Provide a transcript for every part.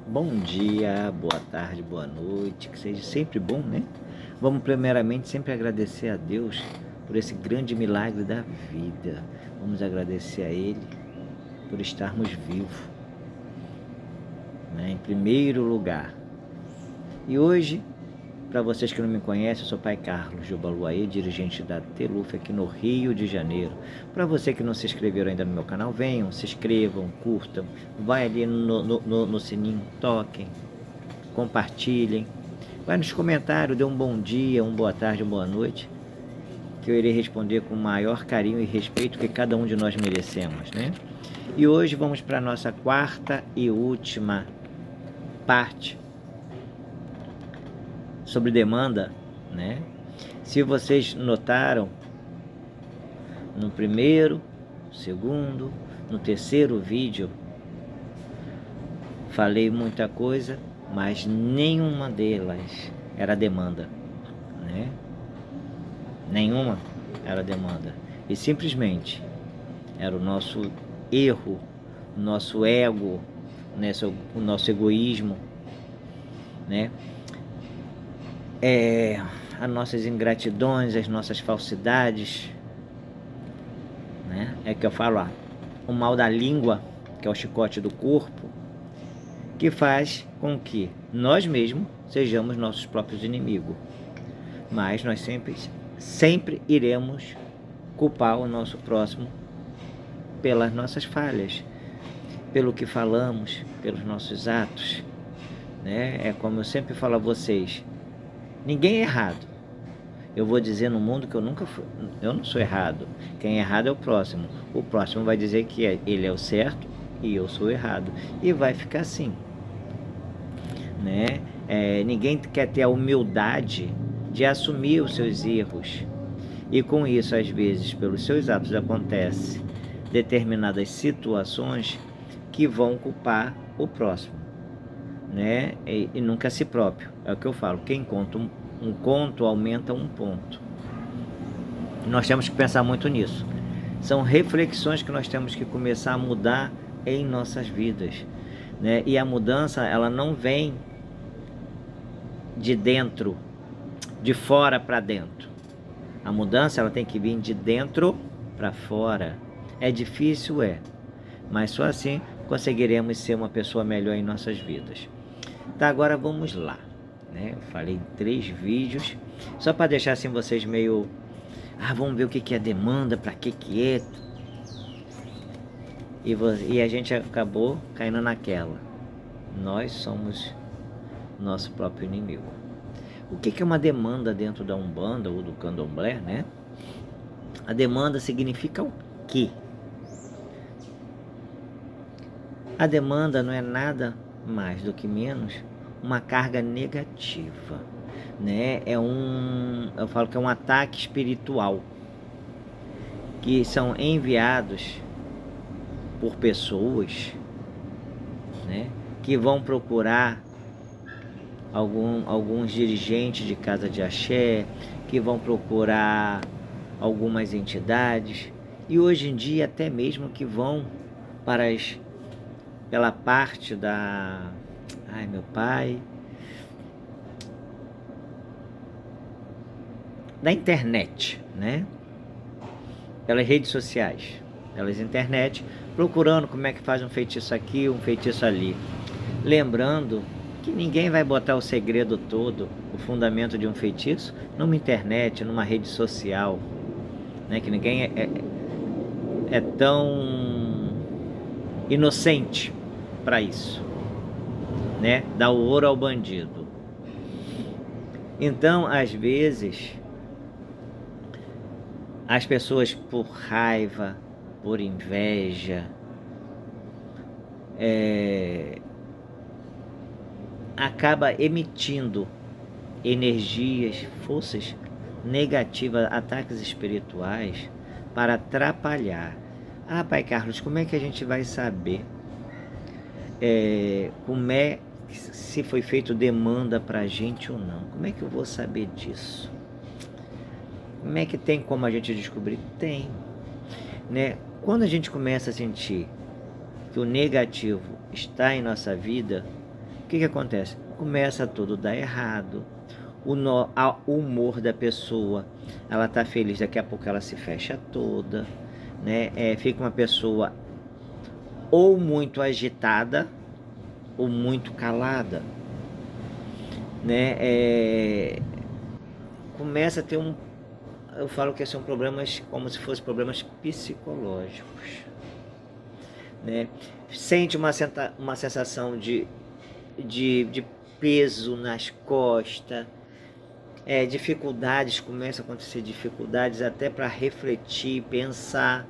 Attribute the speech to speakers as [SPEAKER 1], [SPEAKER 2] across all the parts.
[SPEAKER 1] Bom dia, boa tarde, boa noite, que seja sempre bom, né? Vamos primeiramente sempre agradecer a Deus por esse grande milagre da vida. Vamos agradecer a Ele por estarmos vivos, né? Em primeiro lugar. E hoje, para vocês que não me conhecem, eu sou o Pai Carlos Jubaluaê, dirigente da Teluf aqui no Rio de Janeiro. Para você que não se inscreveram ainda no meu canal, venham, se inscrevam, curtam, vai ali no sininho, toquem, compartilhem. Vai nos comentários, dê um bom dia, uma boa tarde, uma boa noite, que eu irei responder com o maior carinho e respeito que cada um de nós merecemos, né? E hoje vamos para a nossa quarta e última parte sobre demanda, né? Se vocês notaram, no primeiro, segundo, no terceiro vídeo, falei muita coisa, mas nenhuma delas era demanda, né? Nenhuma era demanda. E simplesmente era o nosso erro, o nosso ego, né? O nosso egoísmo, né? As nossas ingratidões, as nossas falsidades, né? É que eu falo, o mal da língua, que é o chicote do corpo, que faz com que nós mesmos sejamos nossos próprios inimigos. Mas nós sempre iremos culpar o nosso próximo pelas nossas falhas, pelo que falamos, pelos nossos atos, né? É como eu sempre falo a vocês, ninguém é errado. Eu vou dizer no mundo que eu nunca fui, eu não sou errado. Quem é errado é o próximo. O próximo vai dizer que ele é o certo e eu sou errado. E vai ficar assim, né? Ninguém quer ter a humildade de assumir os seus erros. E com isso, às vezes, pelos seus atos acontece determinadas situações que vão culpar o próximo, né? E nunca a si próprio. É o que eu falo, quem conta um conto aumenta um ponto. Nós temos que pensar muito nisso. São reflexões que nós temos que começar a mudar em nossas vidas, né? E a mudança, ela não vem de dentro, de fora para dentro. A mudança, ela tem que vir de dentro para fora. É difícil, mas só assim conseguiremos ser uma pessoa melhor em nossas vidas. Tá, agora vamos lá, né? Eu falei 3 vídeos, só para deixar assim vocês meio... vamos ver o que é demanda, para que é. E a gente acabou caindo naquela. Nós somos nosso próprio inimigo. O que é uma demanda dentro da Umbanda ou do Candomblé, né? A demanda significa o quê? A demanda não é nada mais do que menos uma carga negativa, né? Eu falo que é um ataque espiritual que são enviados por pessoas, né? Que vão procurar alguns dirigentes de casa de axé, que vão procurar algumas entidades, e hoje em dia até mesmo que vão pela parte da... Ai, meu pai... Da internet, né? Pelas redes sociais, pelas internet, procurando como é que faz um feitiço aqui, um feitiço ali. Lembrando que ninguém vai botar o segredo todo, o fundamento de um feitiço, numa internet, numa rede social, né? Que ninguém é tão inocente para isso, né? Dá o ouro ao bandido. Então, às vezes, as pessoas por raiva, por inveja, acaba emitindo energias, forças negativas, ataques espirituais para atrapalhar. Pai Carlos, como é que a gente vai saber se foi feito demanda para a gente ou não? Como é que eu vou saber disso? Como é que tem como a gente descobrir? Tem, né? Quando a gente começa a sentir que o negativo está em nossa vida, o que acontece? Começa tudo a dar errado. O humor da pessoa, ela tá feliz, daqui a pouco ela se fecha toda, né? Fica uma pessoa ou muito agitada ou muito calada, né? Começa a ter eu falo que são problemas como se fossem problemas psicológicos, né? Sente uma sensação de peso nas costas, dificuldades, começam a acontecer dificuldades até para refletir, pensar.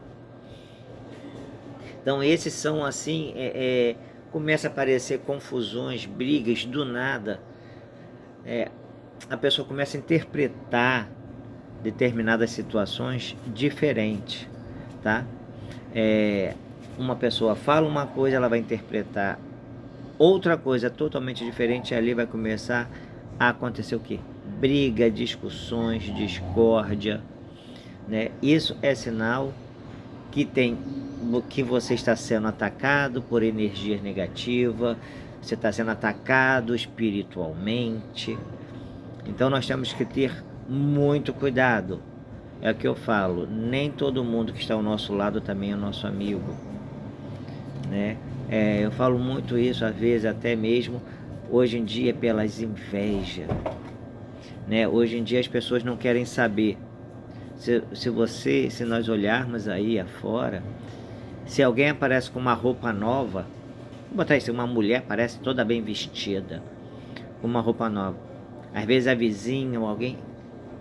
[SPEAKER 1] Então esses são assim, começa a aparecer confusões, brigas do nada. A pessoa começa a interpretar determinadas situações diferentes, tá? Uma pessoa fala uma coisa, ela vai interpretar outra coisa totalmente diferente, e ali vai começar a acontecer o quê? Briga, discussões, discórdia, né? Isso é sinal que você está sendo atacado por energia negativa, você está sendo atacado espiritualmente. Então nós temos que ter muito cuidado. É o que eu falo, nem todo mundo que está ao nosso lado também é nosso amigo, né? Eu falo muito isso, às vezes até mesmo hoje em dia pelas invejas, né? Hoje em dia as pessoas não querem saber. Se nós olharmos aí afora, se alguém aparece com uma roupa nova, vou botar isso, uma mulher aparece toda bem vestida, com uma roupa nova. Às vezes a vizinha ou alguém,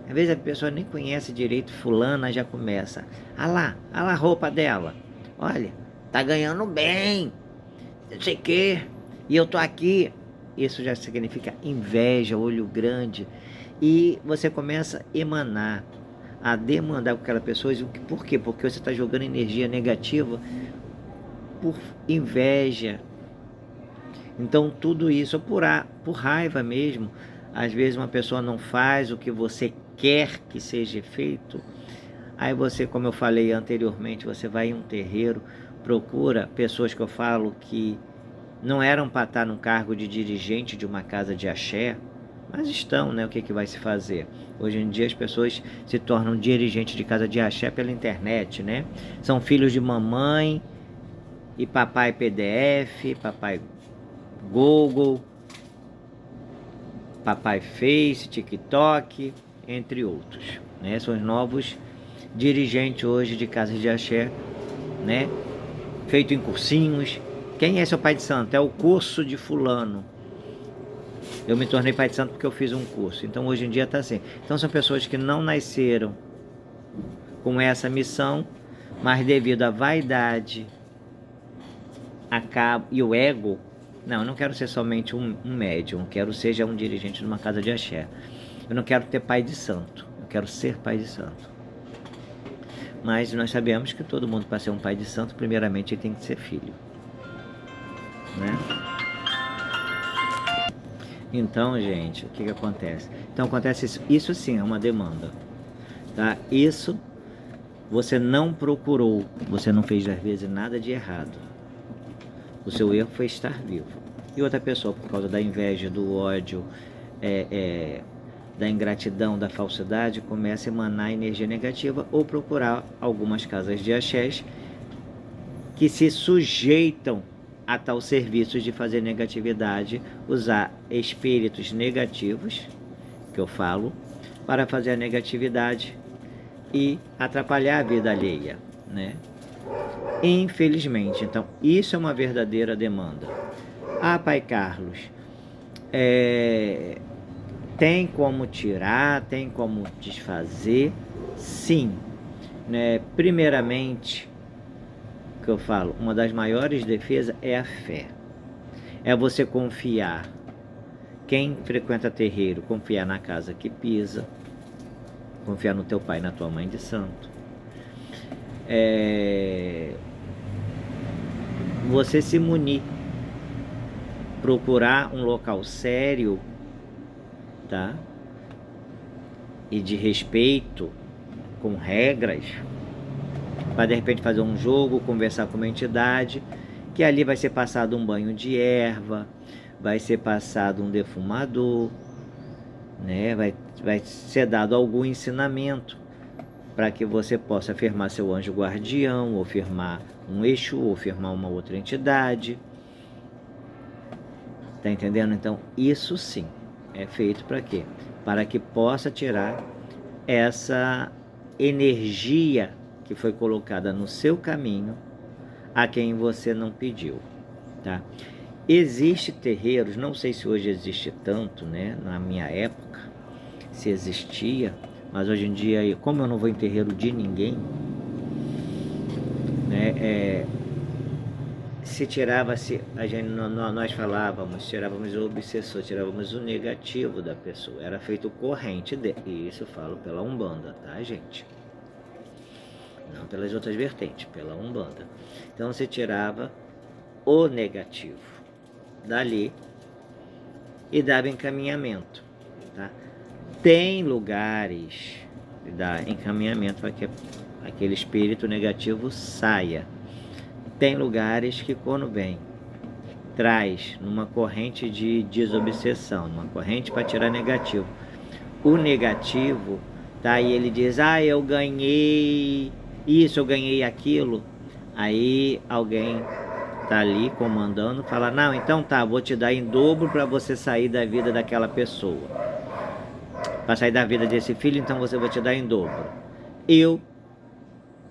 [SPEAKER 1] às vezes a pessoa nem conhece direito, fulana já começa. Ah lá a roupa dela. Olha, tá ganhando bem, não sei o quê, e eu tô aqui. Isso já significa inveja, olho grande. E você começa a emanar, a demandar com aquela pessoa. Por quê? Porque você está jogando energia negativa por inveja. Então tudo isso por raiva mesmo. Às vezes uma pessoa não faz o que você quer que seja feito. Aí você, como eu falei anteriormente, você vai em um terreiro, procura pessoas que eu falo que não eram para estar no cargo de dirigente de uma casa de axé, mas estão, né? O que vai se fazer? Hoje em dia as pessoas se tornam dirigentes de casa de axé pela internet, né? São filhos de mamãe e papai PDF, papai Google, papai Face, TikTok, entre outros, né? São os novos dirigentes hoje de casas de axé, né? Feito em cursinhos. Quem é seu pai de santo? É o curso de fulano. Eu me tornei pai de santo porque eu fiz um curso. Então hoje em dia está assim. Então são pessoas que não nasceram com essa missão, mas devido à vaidade e o ego, não, eu não quero ser somente um médium, eu quero seja um dirigente de uma casa de axé. Eu não quero ter pai de santo, eu quero ser pai de santo. Mas nós sabemos que todo mundo, para ser um pai de santo, primeiramente ele tem que ser filho, né? Então, gente, o que acontece? Então acontece isso sim, é uma demanda, tá? Isso você não procurou, você não fez às vezes nada de errado. O seu erro foi estar vivo. E outra pessoa, por causa da inveja, do ódio, da ingratidão, da falsidade, começa a emanar energia negativa ou procurar algumas casas de axés que se sujeitam a tal serviço de fazer negatividade, usar espíritos negativos, que eu falo, para fazer a negatividade e atrapalhar a vida alheia, né? Infelizmente, então, isso é uma verdadeira demanda. Ah, Pai Carlos, tem como tirar, tem como desfazer? Sim, né? Primeiramente, que eu falo, uma das maiores defesas é a fé. É você confiar. Quem frequenta terreiro, confiar na casa que pisa, confiar no teu pai e na tua mãe de santo. Você se munir, procurar um local sério, tá? E de respeito, com regras, para de repente fazer um jogo, conversar com uma entidade, que ali vai ser passado um banho de erva, vai ser passado um defumador, né? Vai ser dado algum ensinamento para que você possa firmar seu anjo guardião, ou firmar um Exu, ou firmar uma outra entidade. Tá entendendo? Então, isso sim é feito para quê? Para que possa tirar essa energia que foi colocada no seu caminho a quem você não pediu, tá? Existe terreiros, não sei se hoje existe tanto, né? Na minha época, se existia, mas hoje em dia, como eu não vou em terreiro de ninguém, né? Se tirava-se, nós tirávamos o obsessor, tirávamos o negativo da pessoa, era feito corrente e isso eu falo pela Umbanda, tá, gente? Não pelas outras vertentes, pela Umbanda. Então você tirava o negativo dali e dava encaminhamento, tá? Tem lugares que dá encaminhamento para que aquele espírito negativo saia. Tem lugares que quando vem, traz numa corrente de desobsessão, uma corrente para tirar negativo. O negativo, tá aí, ele diz, eu ganhei isso, eu ganhei aquilo. Aí alguém tá ali comandando, fala, não, então tá, vou te dar em dobro para você sair da vida daquela pessoa. Para sair da vida desse filho, então você vai te dar em dobro. Eu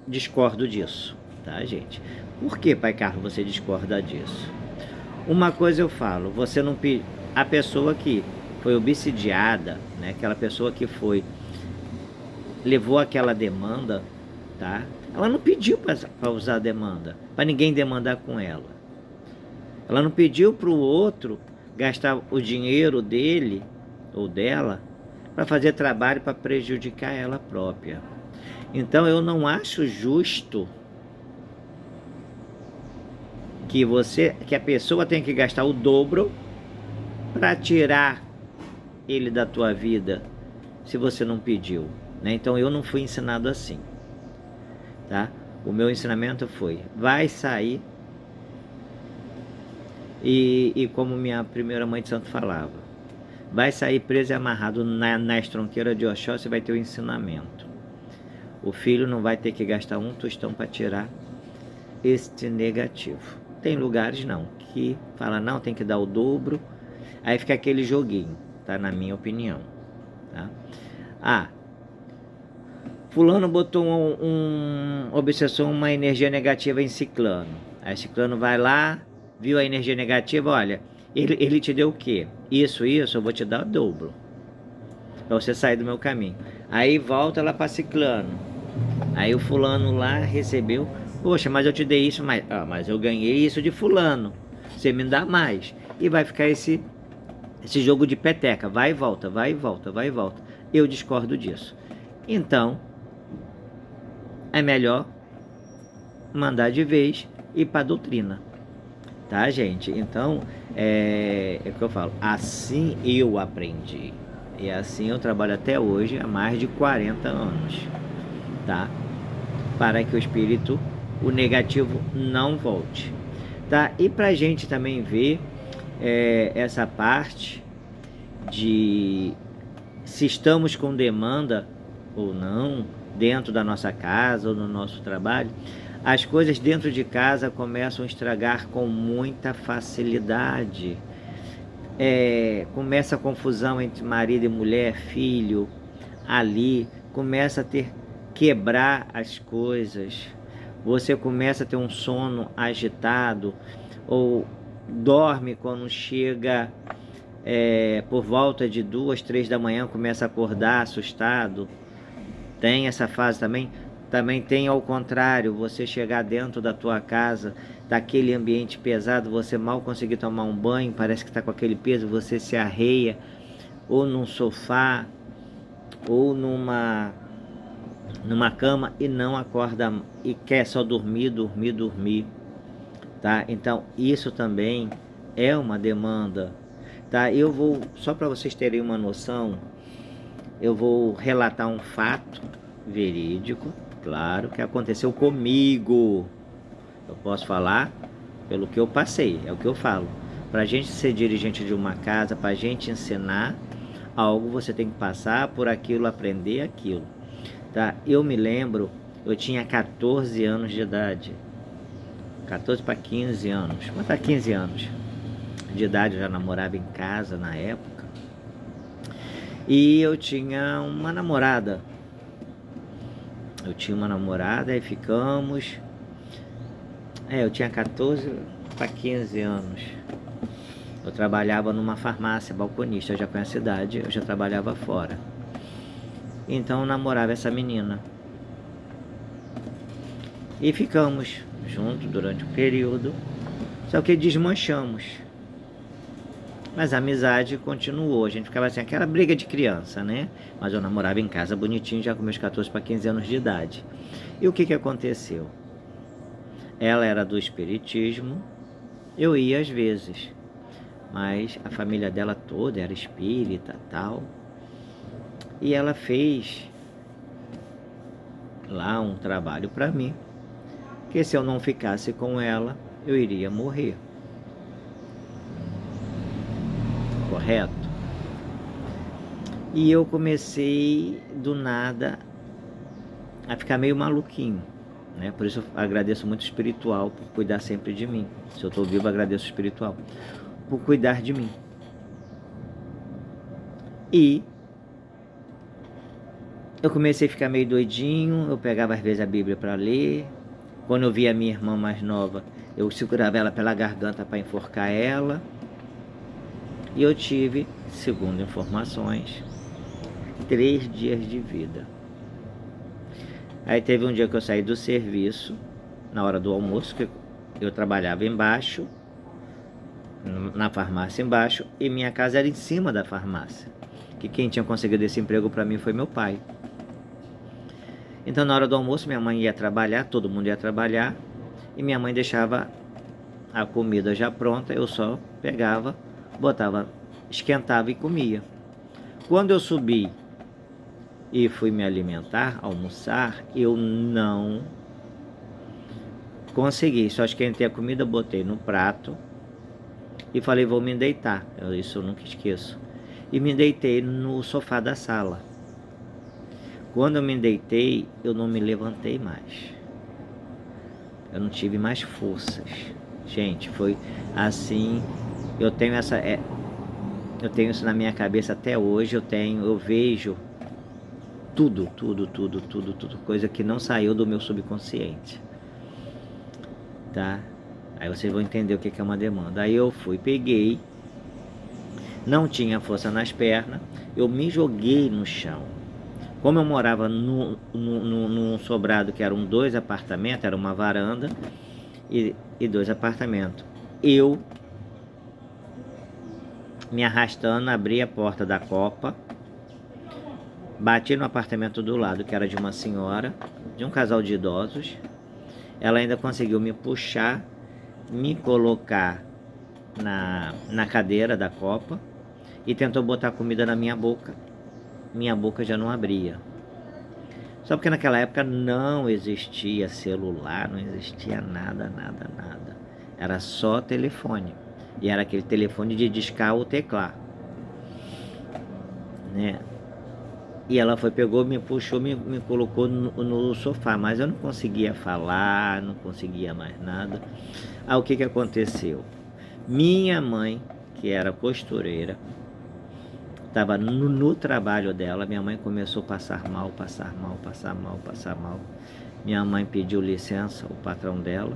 [SPEAKER 1] discordo disso, tá, gente? Por que, Pai Carlos, você discorda disso? Uma coisa eu falo, você não a pessoa que foi obsidiada, né? Aquela pessoa que levou aquela demanda, tá? Ela não pediu para usar a demanda, para ninguém demandar com ela. Ela não pediu para o outro gastar o dinheiro dele ou dela para fazer trabalho para prejudicar ela própria. Então eu não acho justo que a pessoa tenha que gastar o dobro para tirar ele da tua vida se você não pediu, né? Então eu não fui ensinado assim, tá? O meu ensinamento foi, vai sair e como minha primeira mãe de santo falava, vai sair preso e amarrado nas tronqueiras de Oxóssi, vai ter o ensinamento. O filho não vai ter que gastar um tostão para tirar este negativo. Tem lugares não, que fala não, tem que dar o dobro, aí fica aquele joguinho, tá? Na minha opinião, tá? Fulano botou um obsessor, uma energia negativa em Ciclano. Aí Ciclano vai lá, viu a energia negativa, olha, ele te deu o quê? Isso, eu vou te dar o dobro, pra você sair do meu caminho. Aí volta lá para Ciclano. Aí o fulano lá recebeu, poxa, mas eu te dei isso, mas eu ganhei isso de fulano, você me dá mais. E vai ficar esse jogo de peteca, vai e volta, vai e volta, vai e volta. Eu discordo disso. Então, é melhor mandar de vez e ir para a doutrina, tá, gente? Então, é o que eu falo, assim eu aprendi. E assim eu trabalho até hoje, há mais de 40 anos, tá? Para que o espírito, o negativo, não volte, tá? E pra gente também ver essa parte de se estamos com demanda ou não, dentro da nossa casa ou no nosso trabalho, as coisas dentro de casa começam a estragar com muita facilidade. Começa a confusão entre marido e mulher, filho, ali, começa a quebrar as coisas, você começa a ter um sono agitado, ou dorme quando chega por volta de 2, 3 da manhã, começa a acordar assustado. Tem essa fase também. Também tem ao contrário, você chegar dentro da tua casa, daquele ambiente pesado, você mal conseguir tomar um banho, parece que está com aquele peso, você se arreia, ou num sofá, ou numa cama e não acorda e quer só dormir, tá? Então isso também é uma demanda, tá? Eu vou, só para vocês terem uma noção, eu vou relatar um fato verídico, claro, que aconteceu comigo. Eu posso falar pelo que eu passei, é o que eu falo. Para a gente ser dirigente de uma casa, para a gente ensinar algo, você tem que passar por aquilo, aprender aquilo. Tá? Eu me lembro, eu tinha 14 anos de idade. 14 para 15 anos. Mas para 15 anos de idade, eu já namorava em casa na época. E eu tinha uma namorada. E ficamos. Eu tinha 14 para 15 anos. Eu trabalhava numa farmácia, balconista, eu já conheço a cidade, eu já trabalhava fora. Então eu namorava essa menina. E ficamos juntos durante um período, só que desmanchamos. Mas a amizade continuou, a gente ficava assim, aquela briga de criança, né? Mas eu namorava em casa bonitinho, já com meus 14 para 15 anos de idade. E o que aconteceu? Ela era do espiritismo, eu ia às vezes, mas a família dela toda era espírita, tal. E ela fez lá um trabalho para mim, que se eu não ficasse com ela, eu iria morrer. Correto? E eu comecei do nada a ficar meio maluquinho, né? Por isso eu agradeço muito o espiritual por cuidar sempre de mim. Se eu estou vivo, agradeço o espiritual por cuidar de mim. E eu comecei a ficar meio doidinho, eu pegava às vezes a Bíblia para ler. Quando eu via a minha irmã mais nova, eu segurava ela pela garganta para enforcar ela. E eu tive, segundo informações, 3 dias de vida. Aí teve um dia que eu saí do serviço, na hora do almoço, que eu trabalhava embaixo, na farmácia embaixo, e minha casa era em cima da farmácia. Que quem tinha conseguido esse emprego para mim foi meu pai. Então na hora do almoço minha mãe ia trabalhar, todo mundo ia trabalhar, e minha mãe deixava a comida já pronta, eu só pegava, botava, esquentava e comia. Quando eu subi e fui me alimentar, almoçar, eu não consegui. Só esquentei a comida, botei no prato e falei, vou me deitar. Isso eu nunca esqueço. E me deitei no sofá da sala. Quando eu me deitei, eu não me levantei mais. Eu não tive mais forças. Gente, foi assim. Eu tenho isso na minha cabeça até hoje. Eu vejo tudo, coisa que não saiu do meu subconsciente, tá? Aí vocês vão entender o que é uma demanda. Aí eu peguei, não tinha força nas pernas, eu me joguei no chão. Como eu morava num sobrado que eram 2 apartamentos, era uma varanda e 2 apartamentos. Eu, me arrastando, abri a porta da copa, bati no apartamento do lado, que era de uma senhora, de um casal de idosos. Ela ainda conseguiu me puxar, me colocar na cadeira da copa e tentou botar comida na minha boca. Minha boca já não abria. Só porque naquela época não existia celular, não existia nada. Era só telefone. E era aquele telefone de discar ou teclar, né? E ela pegou, me puxou, me colocou no sofá, mas eu não conseguia falar, não conseguia mais nada. Aí o que aconteceu? Minha mãe, que era costureira, estava no trabalho dela, minha mãe começou a passar mal. Minha mãe pediu licença, o patrão dela,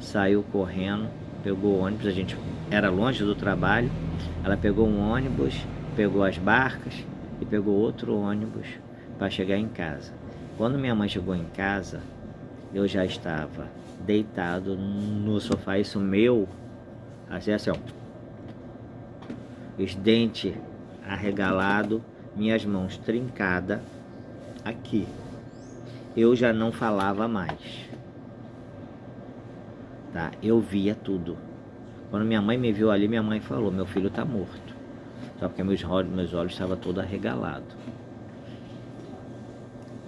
[SPEAKER 1] saiu correndo, pegou o ônibus, a gente era longe do trabalho, ela pegou um ônibus, pegou as barcas e pegou outro ônibus para chegar em casa. Quando minha mãe chegou em casa, eu já estava deitado no sofá, isso meu, assim, ó, os dentes arregalados, minhas mãos trincadas aqui. Eu já não falava mais, tá? Eu via tudo. Quando minha mãe me viu ali, minha mãe falou, meu filho está morto. Só porque meus olhos estavam todos arregalados.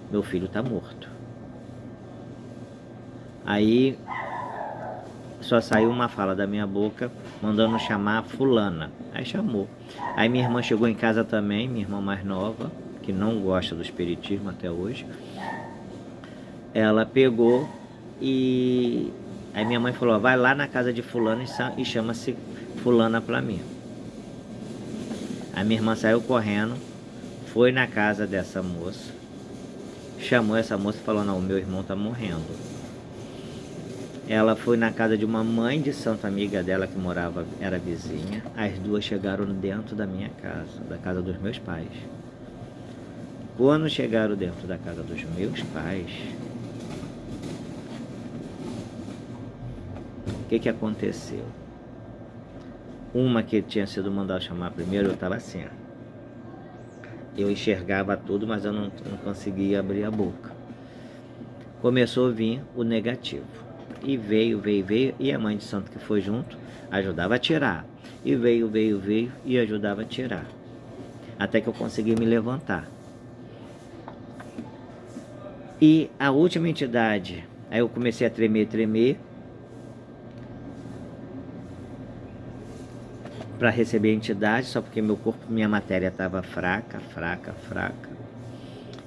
[SPEAKER 1] Meu filho está morto. Aí só saiu uma fala da minha boca, mandando chamar fulana. Aí chamou. Aí minha irmã chegou em casa também, minha irmã mais nova, que não gosta do espiritismo até hoje. Ela pegou e aí minha mãe falou, vai lá na casa de fulana e chama-se fulana pra mim. A minha irmã saiu correndo, foi na casa dessa moça, chamou essa moça e falou, não, o meu irmão tá morrendo. Ela foi na casa de uma mãe de santo, amiga dela que morava, era vizinha. As duas chegaram dentro da minha casa, da casa dos meus pais. Quando chegaram dentro da casa dos meus pais, o que aconteceu? Uma que tinha sido mandada chamar primeiro, eu estava assim, ó. Eu enxergava tudo, mas eu não conseguia abrir a boca. Começou a vir o negativo. E veio, e a mãe de santo que foi junto, ajudava a tirar. E veio, e ajudava a tirar. Até que eu consegui me levantar. E a última entidade, aí eu comecei a tremer, para receber a entidade, só porque meu corpo, minha matéria estava fraca.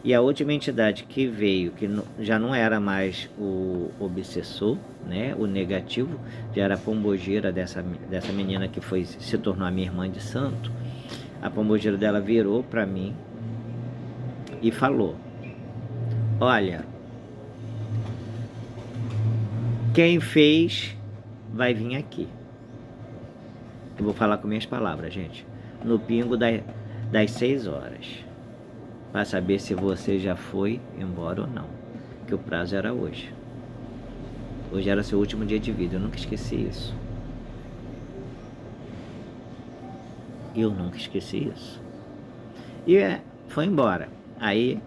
[SPEAKER 1] E a última entidade que veio, que já não era mais o obsessor, né, o negativo, já era a pombogira dessa menina que se tornou a minha irmã de santo. A pombogira dela virou para mim e falou, olha, quem fez vai vir aqui. Eu vou falar com minhas palavras, gente. No pingo das 6 horas. Para saber se você já foi embora ou não. Que o prazo era hoje. Hoje era seu último dia de vida. Eu nunca esqueci isso. Eu nunca esqueci isso. E foi embora. Aí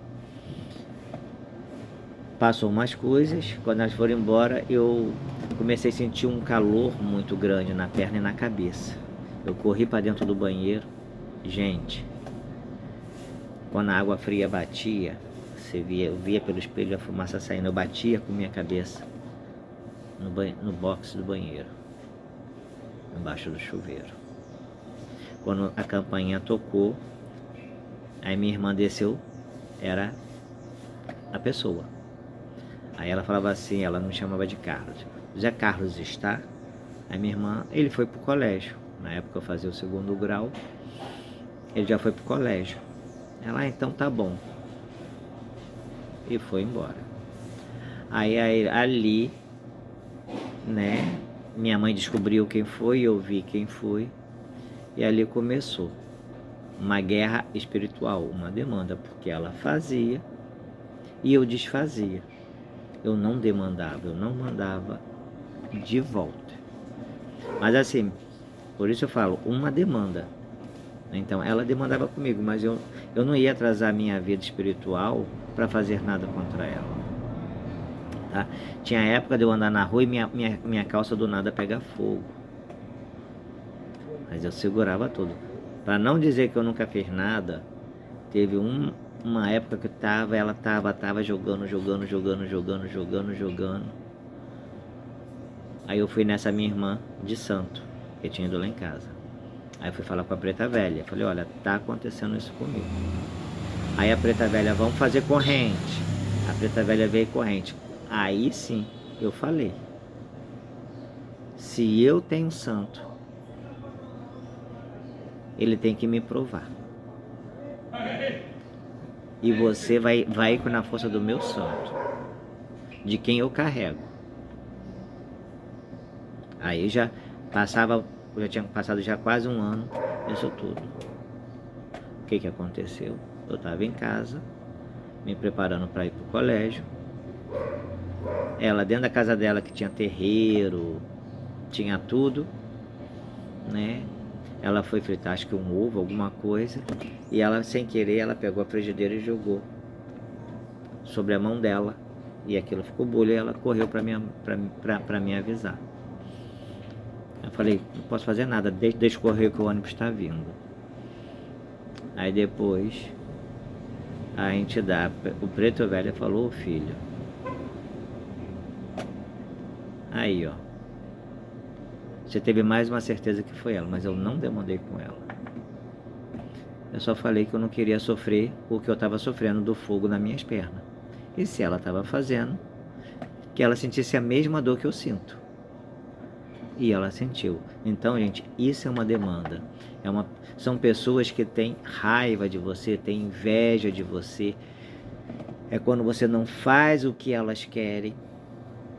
[SPEAKER 1] passou umas coisas. Quando elas foram embora, eu comecei a sentir um calor muito grande na perna e na cabeça. Eu corri para dentro do banheiro. Gente, quando a água fria batia, eu via pelo espelho a fumaça saindo. Eu batia com minha cabeça no box do banheiro, embaixo do chuveiro. Quando a campainha tocou, aí minha irmã desceu, era a pessoa. Aí ela falava assim, ela me chamava de Carlos. Zé Carlos está? Aí minha irmã, ele foi pro colégio. Na época eu fazia o 2º grau, ele já foi pro colégio. Ela, então tá bom. E foi embora. Aí ali, né, minha mãe descobriu quem foi, eu vi quem foi. E ali começou uma guerra espiritual, uma demanda, porque ela fazia e eu desfazia. Eu não demandava, eu não mandava de volta. Mas assim, por isso eu falo, uma demanda. Então ela demandava comigo, mas eu não ia atrasar a minha vida espiritual para fazer nada contra ela. Tá? Tinha época de eu andar na rua e minha calça do nada pega fogo. Mas eu segurava tudo. Para não dizer que eu nunca fiz nada, teve uma época que ela tava jogando. Aí eu fui nessa minha irmã de santo, que tinha ido lá em casa. Aí eu fui falar com a preta velha. Falei, olha, tá acontecendo isso comigo. Aí a preta velha, vamos fazer corrente. A preta velha veio corrente. Aí sim, eu falei. Se eu tenho santo, ele tem que me provar. E você vai na força do meu santo, de quem eu carrego. Aí já tinha passado já quase um ano, isso tudo. O que aconteceu? Eu estava em casa, me preparando para ir para o colégio. Ela, dentro da casa dela, que tinha terreiro, tinha tudo, né? Ela foi fritar, acho que um ovo, alguma coisa, e ela, sem querer, ela pegou a frigideira e jogou sobre a mão dela, e aquilo ficou bolha, e ela correu para me avisar. Eu falei, não posso fazer nada, deixa correr que o ônibus está vindo. Aí depois, a entidade, o preto velho falou, filho, aí ó, Você teve mais uma certeza que foi ela, mas eu não demandei com ela. Eu só falei que eu não queria sofrer o que eu estava sofrendo do fogo nas minhas pernas. E se ela estava fazendo, que ela sentisse a mesma dor que eu sinto. E ela sentiu. Então, gente, isso é uma demanda. São pessoas que têm raiva de você, têm inveja de você. É quando você não faz o que elas querem,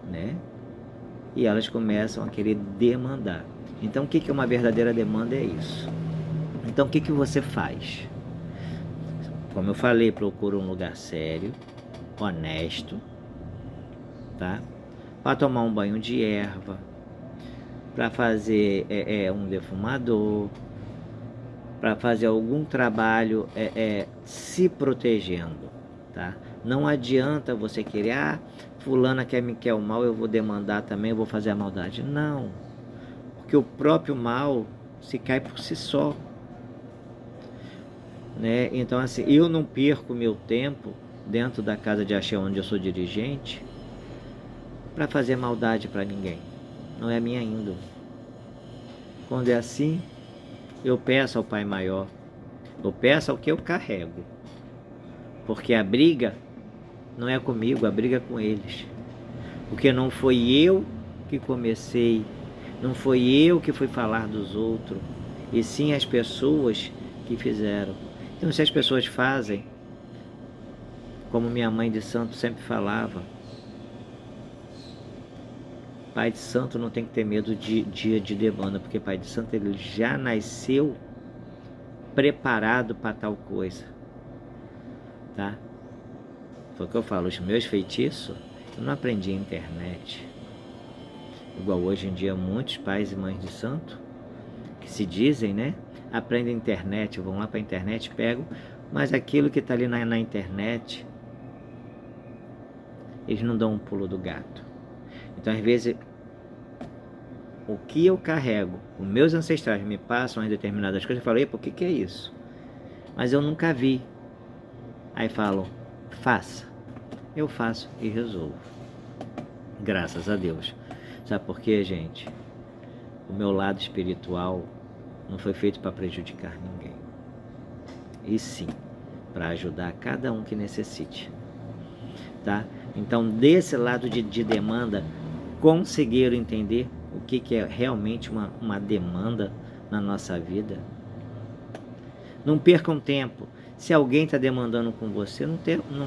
[SPEAKER 1] né? E elas começam a querer demandar. Então, o que é uma verdadeira demanda? É isso. Então, o que você faz? Como eu falei, procura um lugar sério, honesto, tá? Para tomar um banho de erva, para fazer um defumador, para fazer algum trabalho se protegendo, tá? Não adianta você querer, fulana me quer o mal, eu vou demandar também, eu vou fazer a maldade. Não, porque o próprio mal se cai por si só, né? Então, assim, eu não perco meu tempo dentro da casa de axé onde eu sou dirigente para fazer maldade para ninguém. Não é a minha índole. Quando é assim, eu peço ao Pai Maior, eu peço ao que eu carrego, porque a briga não é comigo, a briga é com eles, porque não foi eu que comecei, não foi eu que fui falar dos outros, e sim as pessoas que fizeram. Então, se as pessoas fazem, como minha mãe de santo sempre falava, pai de santo não tem que ter medo de dia de demanda, porque pai de santo ele já nasceu preparado para tal coisa, tá? Foi o que eu falo, os meus feitiços eu não aprendi na internet. Igual hoje em dia muitos pais e mães de santo que se dizem, né? Aprendem internet, vão lá para a internet, pegam, mas aquilo que está ali na internet, eles não dão um pulo do gato. Então, às vezes, o que eu carrego, os meus ancestrais me passam em determinadas coisas, eu falo, por que é isso? Mas eu nunca vi. Aí falam, faça. Eu faço e resolvo. Graças a Deus. Sabe por quê, gente? O meu lado espiritual não foi feito para prejudicar ninguém. E sim, para ajudar cada um que necessite. Tá? Então, desse lado de demanda, conseguiram entender o que é realmente uma demanda na nossa vida? Não percam tempo. Se alguém está demandando com você, não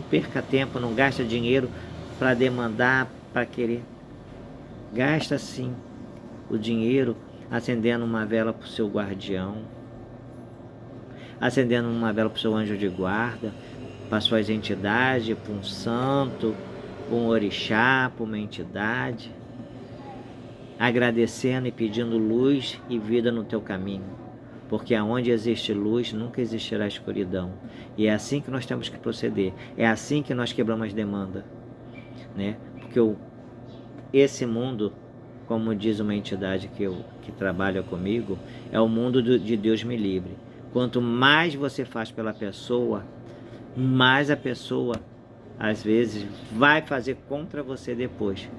[SPEAKER 1] perca tempo, não gasta dinheiro para demandar, para querer. Gasta sim o dinheiro acendendo uma vela para o seu guardião, acendendo uma vela para o seu anjo de guarda, para suas entidades, para um santo, para um orixá, para uma entidade, agradecendo e pedindo luz e vida no teu caminho, porque aonde existe luz nunca existirá escuridão, e é assim que nós temos que proceder, é assim que nós quebramos as demandas, né? Porque esse mundo, como diz uma entidade que trabalha comigo, é o mundo de Deus me livre. Quanto mais você faz pela pessoa, mais a pessoa às vezes vai fazer contra você depois,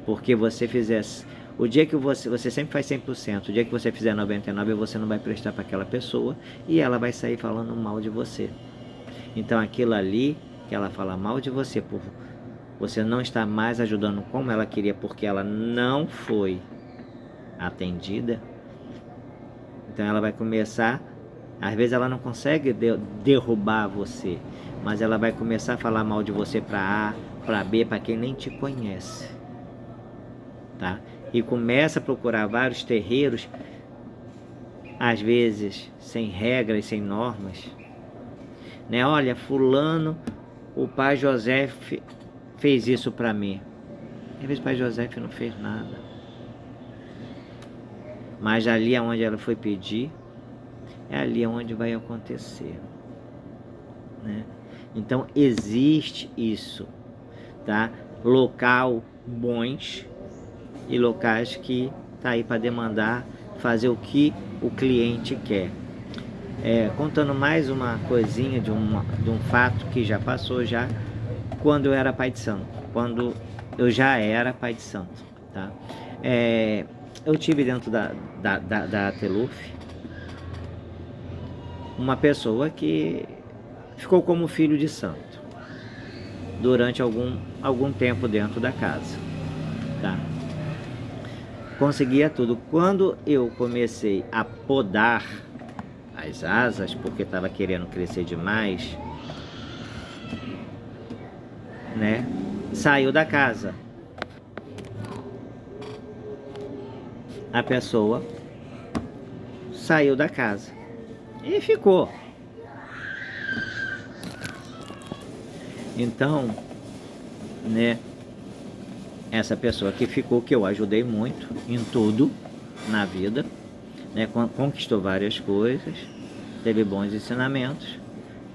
[SPEAKER 1] porque você fizesse, o dia que você sempre faz 100%, o dia que você fizer 99%, você não vai prestar para aquela pessoa e ela vai sair falando mal de você. Então aquilo ali que ela fala mal de você, por você não está mais ajudando como ela queria, porque ela não foi atendida, então ela vai começar, às vezes ela não consegue derrubar você, mas ela vai começar a falar mal de você para A, para B, para quem nem te conhece, tá? E começa a procurar vários terreiros, às vezes sem regras, sem normas, né? Olha, fulano, o pai José fez isso para mim. Às vezes o pai José não fez nada, mas ali onde ela foi pedir, é ali onde vai acontecer, né? Então existe isso, tá? Local bons e locais que tá aí para demandar, fazer o que o cliente quer. Contando mais uma coisinha de um fato que já passou já, quando eu era pai de santo, quando eu já era pai de santo, tá? eu tive dentro da Teluf uma pessoa que ficou como filho de santo durante algum tempo dentro da casa, tá? Conseguia tudo. Quando eu comecei a podar as asas, porque estava querendo crescer demais, né? Saiu da casa. A pessoa saiu da casa e ficou. Então, né? Essa pessoa que ficou, que eu ajudei muito em tudo na vida, né? Conquistou várias coisas, teve bons ensinamentos.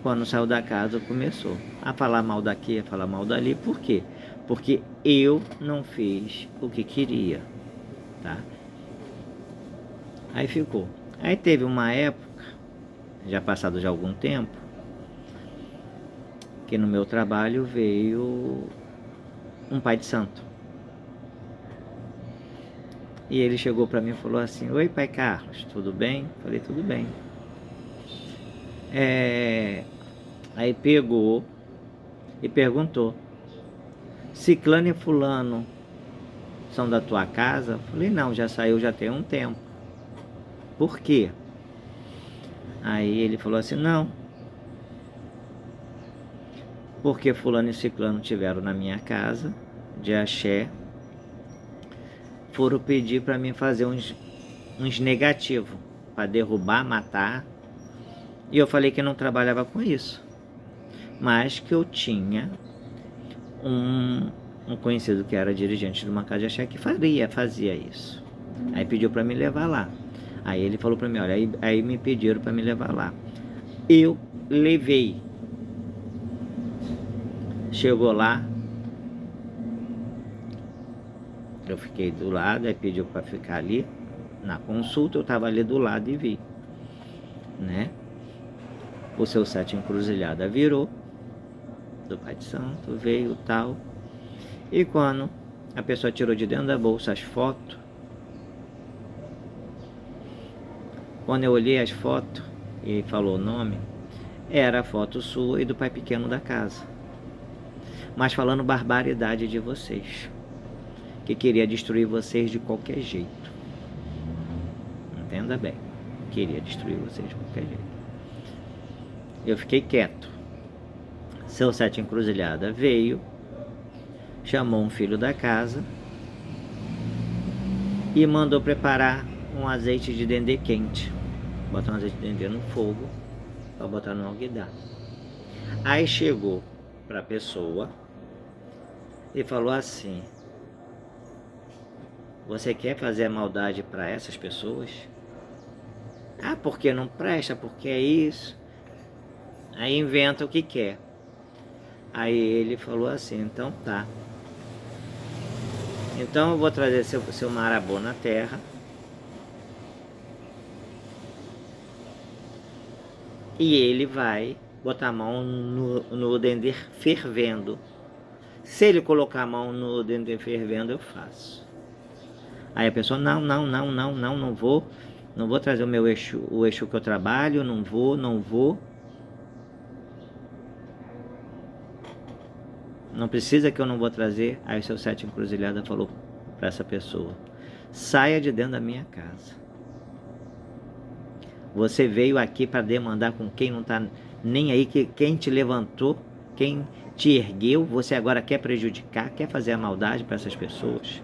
[SPEAKER 1] Quando saiu da casa, começou a falar mal daqui, a falar mal dali. Por quê? Porque eu não fiz o que queria, tá? Aí ficou. Aí teve uma época, já passado já algum tempo, que no meu trabalho veio um pai de santo. E ele chegou para mim e falou assim: oi, pai Carlos, tudo bem? Falei: tudo bem. Aí pegou e perguntou: Ciclano e fulano são da tua casa? Falei: não, já saiu já tem um tempo. Por quê? Aí ele falou assim: não, porque fulano e ciclano tiveram na minha casa de axé, foram pedir para mim fazer uns negativos para derrubar, matar. E eu falei que não trabalhava com isso, mas que eu tinha um conhecido que era dirigente de uma casa de axé que fazia isso. Aí pediu para me levar lá. Aí ele falou para mim: olha, aí me pediram para me levar lá. Eu levei. Chegou lá, eu fiquei do lado, aí pediu para ficar ali na consulta, eu estava ali do lado e vi, né? O seu sete encruzilhada virou do pai de santo, veio tal. E quando a pessoa tirou de dentro da bolsa as fotos, quando eu olhei as fotos e falou o nome, era a foto sua e do pai pequeno da casa, mas falando barbaridade de vocês, que queria destruir vocês de qualquer jeito. Entenda bem, queria destruir vocês de qualquer jeito. Eu fiquei quieto. Seu sete encruzilhada veio, chamou um filho da casa e mandou preparar um azeite de dendê quente. Botar um azeite de dendê no fogo para botar no alguidar. Aí chegou para a pessoa e falou assim: você quer fazer a maldade para essas pessoas? Ah, porque não presta, porque é isso. Aí inventa o que quer. Aí ele falou assim: então tá. Então eu vou trazer seu marabô na terra. E ele vai botar a mão no dendê fervendo. Se ele colocar a mão no dendê fervendo, eu faço. Aí a pessoa: não vou. Não vou trazer o Exu que eu trabalho, não vou. Não precisa que eu não vou trazer. Aí o seu sete encruzilhada falou para essa pessoa: saia de dentro da minha casa. Você veio aqui para demandar com quem não está nem aí, que quem te levantou, quem te ergueu, você agora quer prejudicar, quer fazer a maldade para essas pessoas.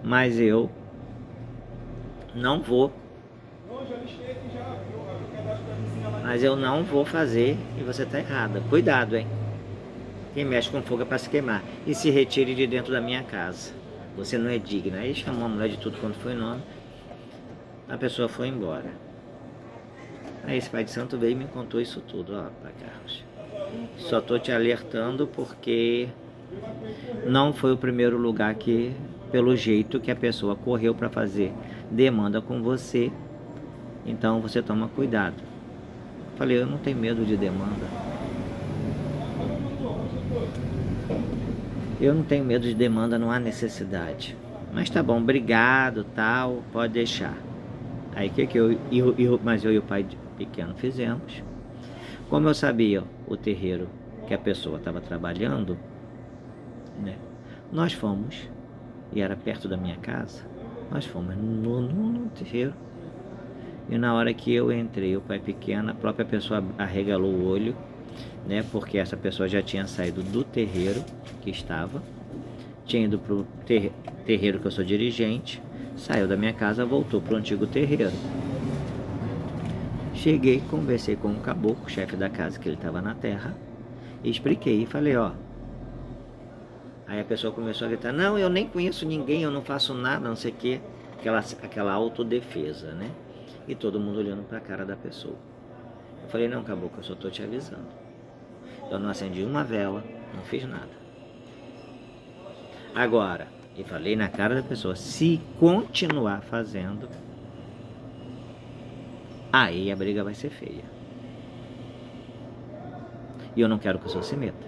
[SPEAKER 1] Mas eu não vou. Mas eu não vou fazer e você está errada. Cuidado, hein? Quem mexe com fogo é para se queimar. E se retire de dentro da minha casa. Você não é digna. Aí chamou a mulher de tudo quanto foi nome. A pessoa foi embora. Aí esse pai de santo veio e me contou isso tudo. Ó, pai Carlos, só tô te alertando porque não foi o primeiro lugar que, pelo jeito que a pessoa correu para fazer demanda com você. Então você toma cuidado. Falei: eu não tenho medo de demanda. Eu não tenho medo de demanda, não há necessidade. Mas tá bom, obrigado, tal, pode deixar. Aí o que mas eu e o pai pequeno fizemos? Como eu sabia o terreiro que a pessoa estava trabalhando, né? Nós fomos, e era perto da minha casa, nós fomos no terreiro. E na hora que eu entrei, o pai pequeno, a própria pessoa arregalou o olho, né? Porque essa pessoa já tinha saído do terreiro que estava, tinha ido para o terreiro que eu sou dirigente, saiu da minha casa, voltou para o antigo terreiro. Cheguei, conversei com o caboclo, chefe da casa, que ele estava na terra, e expliquei, e falei, ó. Aí a pessoa começou a gritar, não, eu nem conheço ninguém, eu não faço nada, não sei o quê. Aquela autodefesa, né? E todo mundo olhando para a cara da pessoa. Eu falei, não, caboclo, eu só estou te avisando. Eu não acendi uma vela, não fiz nada. Agora, e falei na cara da pessoa, se continuar fazendo, aí a briga vai ser feia. E eu não quero que o senhor se meta.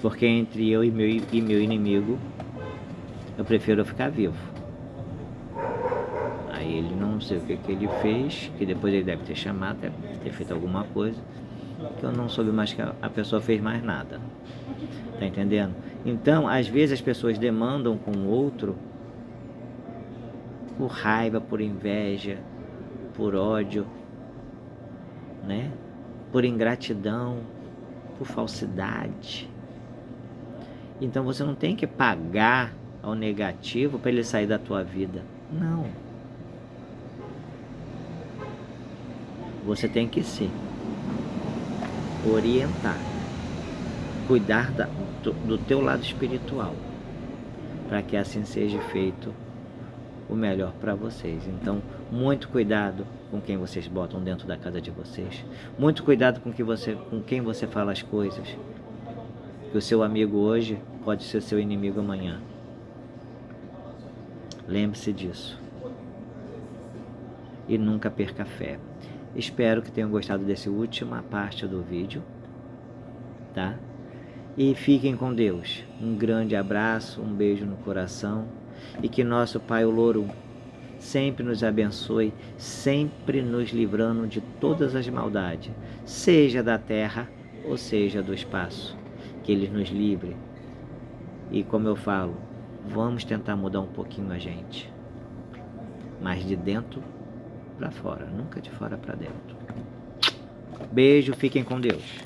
[SPEAKER 1] Porque entre eu e meu inimigo, eu prefiro ficar vivo. Aí ele não sei o que ele fez, que depois ele deve ter chamado, deve ter feito alguma coisa, que eu não soube mais que a pessoa fez mais nada. Tá entendendo? Então, às vezes as pessoas demandam com o outro por raiva, por inveja, por ódio, né? Por ingratidão, por falsidade. Então você não tem que pagar ao negativo para ele sair da tua vida. Não. Você tem que se orientar, cuidar do teu lado espiritual, para que assim seja feito o melhor para vocês. Então, muito cuidado com quem vocês botam dentro da casa de vocês. Muito cuidado com quem você fala as coisas. Que o seu amigo hoje pode ser seu inimigo amanhã. Lembre-se disso. E nunca perca a fé. Espero que tenham gostado dessa última parte do vídeo, tá? E fiquem com Deus. Um grande abraço, um beijo no coração. E que nosso Pai Olorum sempre nos abençoe, sempre nos livrando de todas as maldades, seja da terra ou seja do espaço. Que Ele nos livre. E como eu falo, vamos tentar mudar um pouquinho a gente. Mas de dentro para fora, nunca de fora para dentro. Beijo, fiquem com Deus.